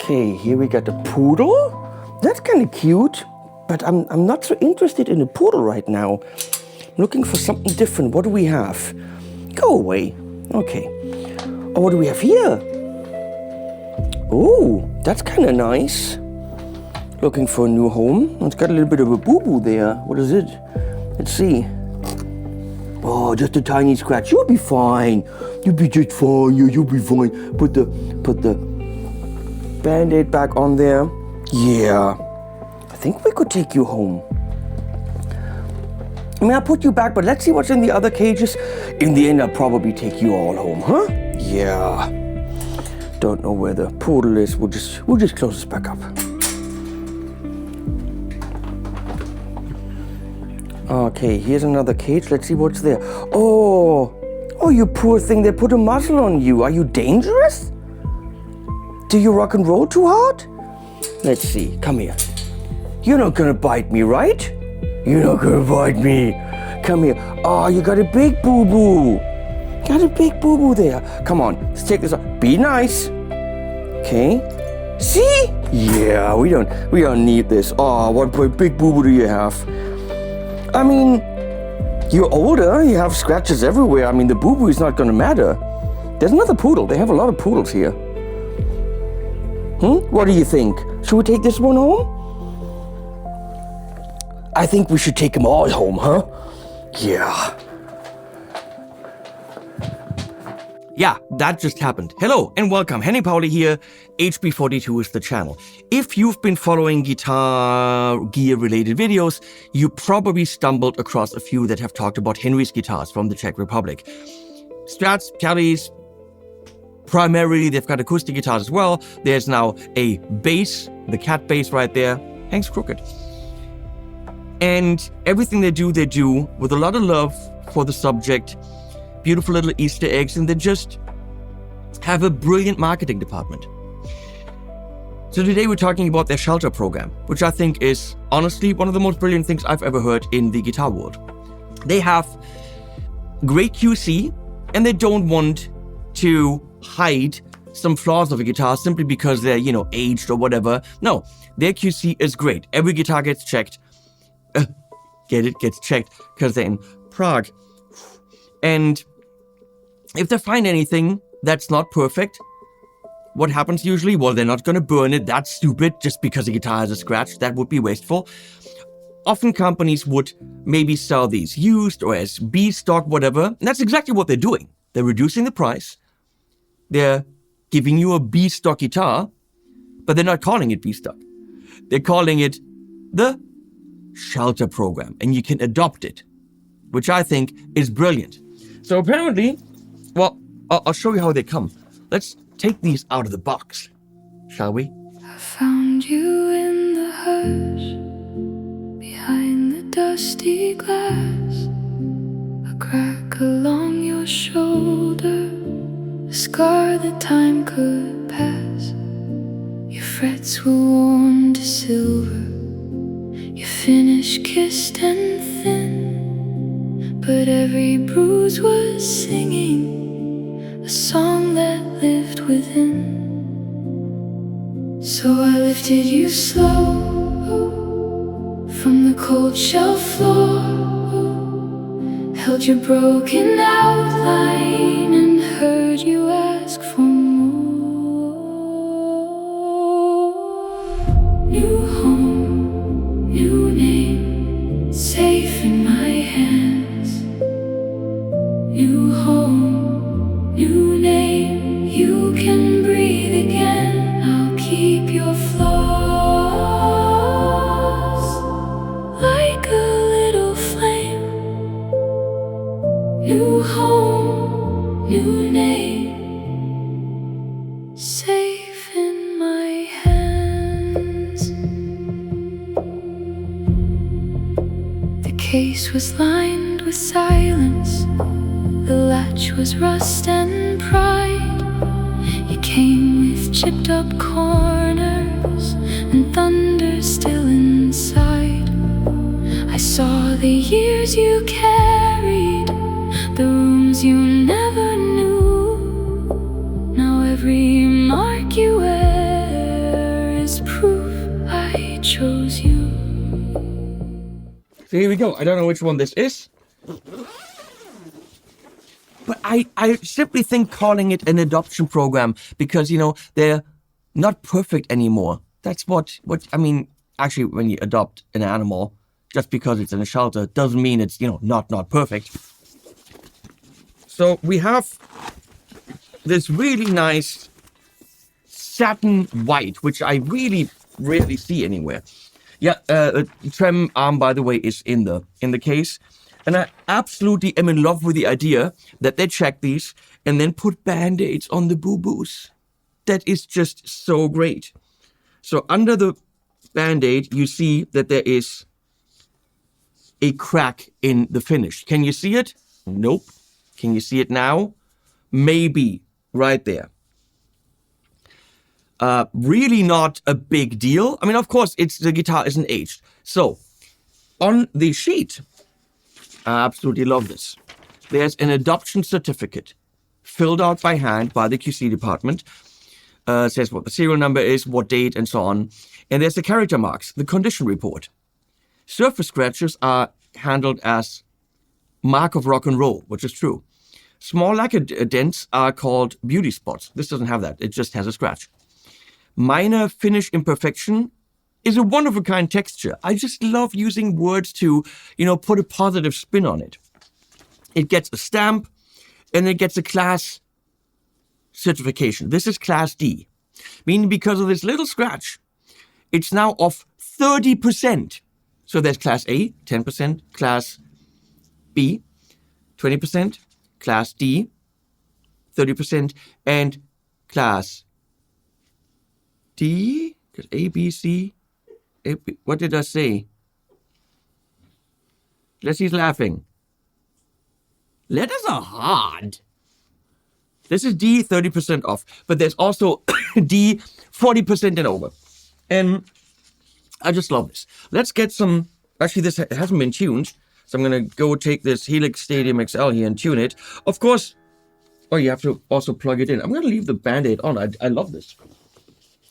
Okay, here we got a poodle. That's kind of cute, but I'm not so interested in a poodle right now. I'm looking for something different. What do we have? Go away. Okay. Oh, what do we have here? Oh, that's kind of nice. Looking for a new home. It's got a little bit of a boo-boo there. What is it? Let's see. Oh, just a tiny scratch. You'll be fine. You'll be just fine. You'll be fine. Put the Band-Aid back on there. Yeah. I think we could take you home. I mean, I'll put you back, but let's see what's in the other cages. In the end, I'll probably take you all home, huh? Yeah. Don't know where the poodle is. We'll just close this back up. Okay, here's another cage. Let's see what's there. Oh, you poor thing. They put a muzzle on you. Are you dangerous? Do you rock and roll too hard? Let's see. Come here. You're not gonna bite me, right? You're not gonna bite me. Come here. Oh, you got a big boo-boo. Got a big boo-boo there. Come on, let's take this off. Be nice. Okay. See? Yeah, we don't need this. Oh, what big boo-boo do you have? I mean, you're older, you have scratches everywhere. I mean, the boo-boo is not gonna matter. There's another poodle. They have a lot of poodles here. What do you think? Should we take this one home? I think we should take them all home, huh? Yeah. Yeah, that just happened. Hello and welcome. Henny Pauli here. HB42 is the channel. If you've been following guitar gear related videos, you probably stumbled across a few that have talked about Henry's guitars from the Czech Republic. Strats, Kellys, primarily they've got acoustic guitars as well. There's now a bass, the cat bass right there, hangs crooked. And everything they do with a lot of love for the subject, beautiful little Easter eggs, and they just have a brilliant marketing department. So today we're talking about their shelter program, which I think is honestly one of the most brilliant things I've ever heard in the guitar world. They have great QC, and they don't want to hide some flaws of a guitar simply because they're, aged or whatever. No, their QC is great. Every guitar gets checked. Gets checked because they're in Prague. And if they find anything that's not perfect, what happens usually? Well, they're not going to burn it. That's stupid just because the guitar has a scratch. That would be wasteful. Often companies would maybe sell these used or as B stock, whatever. And that's exactly what they're doing. They're reducing the price. They're giving you a B stock guitar, but they're not calling it B stock. They're calling it the shelter program, and you can adopt it, which I think is brilliant. So apparently, well, I'll show you how they come. Let's take these out of the box, shall we? I found you in the hush, behind the dusty glass, a crack along your shoulder, a scar that time could pass. Your frets were worn to silver, your finish kissed and thin, but every bruise was singing a song that lived within. So I lifted you slow from the cold shelf floor, held your broken outline and heard you ask for more. New home, new name, safe in my hands. New home, new name, you can breathe again. I'll keep your flaws like a little flame. New home, new name, safe in my hands. The case was lined with silence, the latch was rust and pride. You came with chipped up corners and thunder still inside. I saw the years you carried, the rooms you never knew. Now every mark you wear So here we go. I don't know which one this is. But I simply think calling it an adoption program because, they're not perfect anymore. That's what I mean, actually, when you adopt an animal, just because it's in a shelter doesn't mean it's, not perfect. So we have this really nice satin white, which I really rarely see anywhere. Yeah, Trem arm, by the way, is in the case. And I absolutely am in love with the idea that they check these and then put Band-Aids on the boo-boos. That is just so great. So under the Band-Aid, you see that there is a crack in the finish. Can you see it? Nope. Can you see it now? Maybe. Right there. Really not a big deal. I mean, of course, the guitar isn't aged. So, on the sheet, I absolutely love this. There's an adoption certificate filled out by hand by the QC department. Says what the serial number is, what date, and so on. And there's the character marks, the condition report. Surface scratches are handled as mark of rock and roll, which is true. Small lacquer dents are called beauty spots. This doesn't have that. It just has a scratch. Minor finish imperfection is a one-of-a-kind texture. I just love using words to, put a positive spin on it. It gets a stamp, and it gets a class certification. This is Class D, meaning because of this little scratch, it's now off 30%. So there's Class A, 10%, Class B, 20%, Class D, 30%, and Class D, because A, B, C, what did I say? Leslie's laughing. Letters are hard. This is D, 30% off. But there's also D, 40% and over. And I just love this. Let's get some... Actually, this hasn't been tuned. So I'm going to go take this Helix Stadium XL here and tune it. Of course... Oh, you have to also plug it in. I'm going to leave the Band-Aid on. I love this.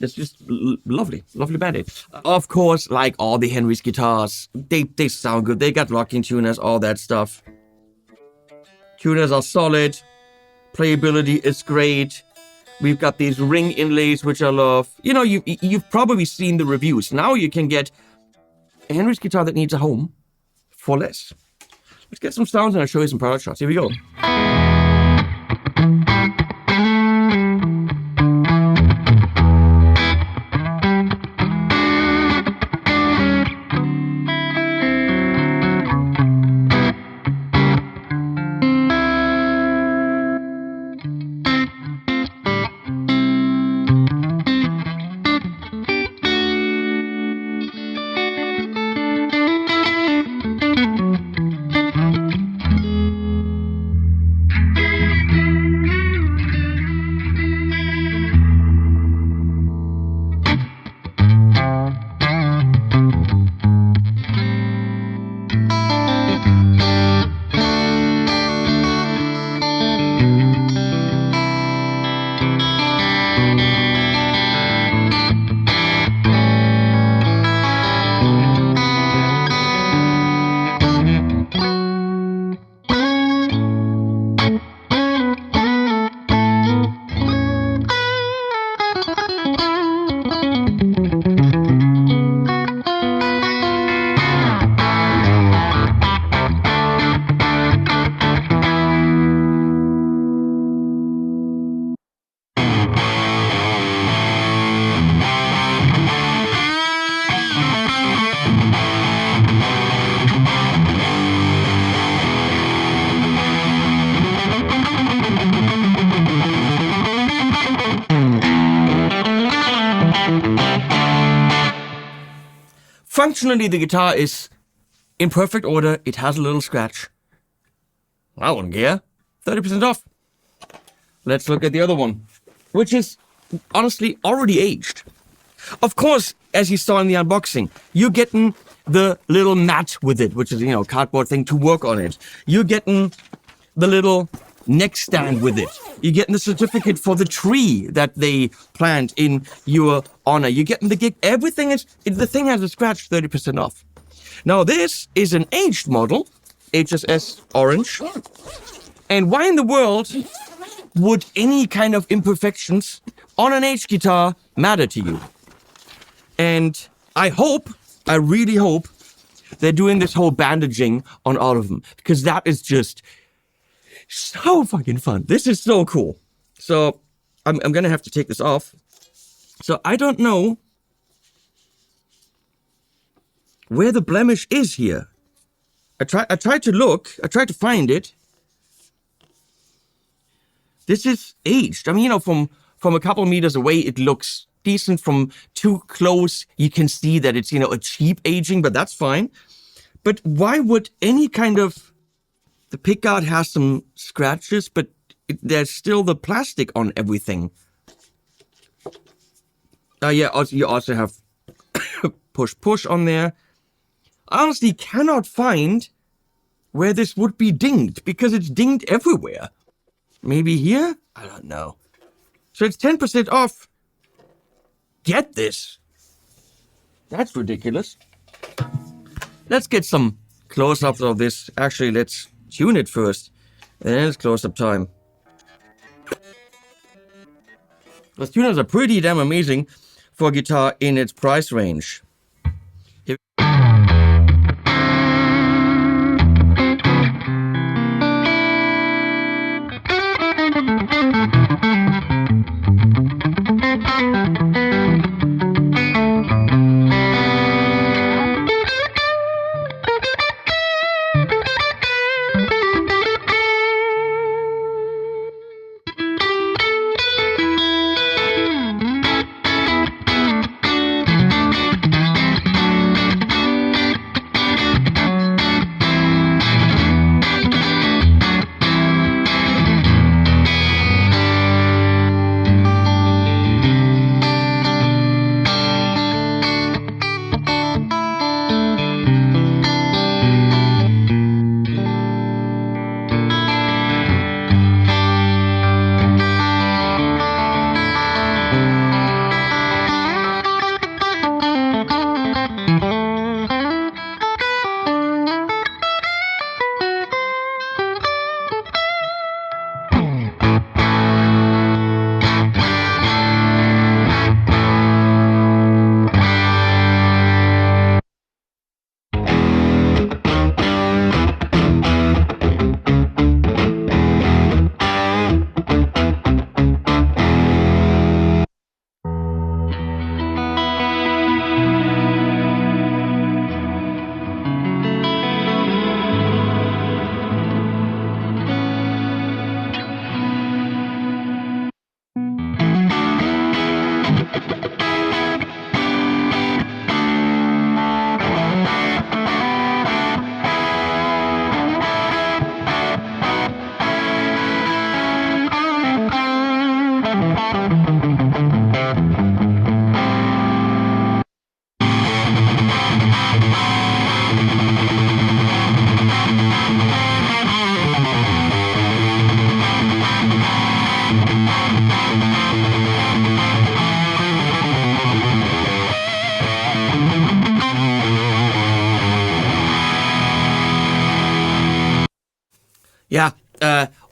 It's just lovely. Lovely Band-Aid. Of course, like all the Henry's guitars, they sound good. They got locking tuners, all that stuff. Tuners are solid. Playability is great. We've got these ring inlays, which I love. You've probably seen the reviews. Now you can get a Henry's guitar that needs a home for less. Let's get some sounds and I'll show you some product shots. Here we go. Functionally, the guitar is in perfect order. It has a little scratch. I wouldn't care. 30% off. Let's look at the other one, which is honestly already aged. Of course, as you saw in the unboxing, you're getting the little mat with it, which is, cardboard thing to work on it. You're getting the little neck stand with it. You're getting the certificate for the tree that they plant in your honor. You're getting the gig. Everything is, the thing has a scratch, 30% off. Now this is an aged model, HSS orange. And why in the world would any kind of imperfections on an aged guitar matter to you? And I really hope, they're doing this whole bandaging on all of them, because that is just so fucking fun. This is so cool. So I'm gonna have to take this off. So I don't know where the blemish is here. I tried to look, I tried to find it. This is aged. I mean, you know, from a couple meters away, it looks decent. From too close, you can see that it's, you know, a cheap aging, but that's fine. But why would any kind of... The pickguard has some scratches, but there's still the plastic on everything. Yeah, also, you also have push on there. I honestly cannot find where this would be dinged, because it's dinged everywhere. Maybe here? I don't know. So it's 10% off. Get this. That's ridiculous. Let's get some close-ups of this. Actually, let's tune it first. And then it's close-up time. Those tuners are pretty damn amazing for a guitar in its price range. Yeah,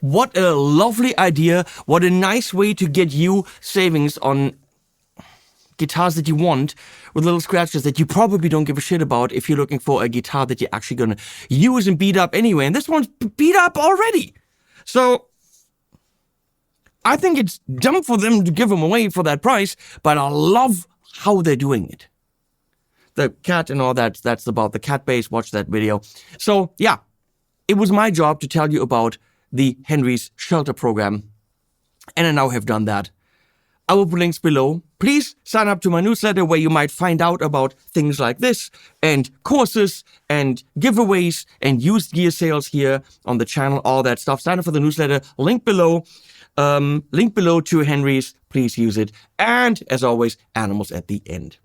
what a lovely idea. What a nice way to get you savings on guitars that you want with little scratches that you probably don't give a shit about if you're looking for a guitar that you're actually going to use and beat up anyway. And this one's beat up already. So I think it's dumb for them to give them away for that price, but I love how they're doing it. The cat and all that, that's about the cat base. Watch that video. So yeah. It was my job to tell you about the Henry's Shelter program, and I now have done that. I will put links below. Please sign up to my newsletter where you might find out about things like this, and courses, and giveaways, and used gear sales here on the channel, all that stuff. Sign up for the newsletter, link below. Link below to Henry's. Please use it. And, as always, animals at the end.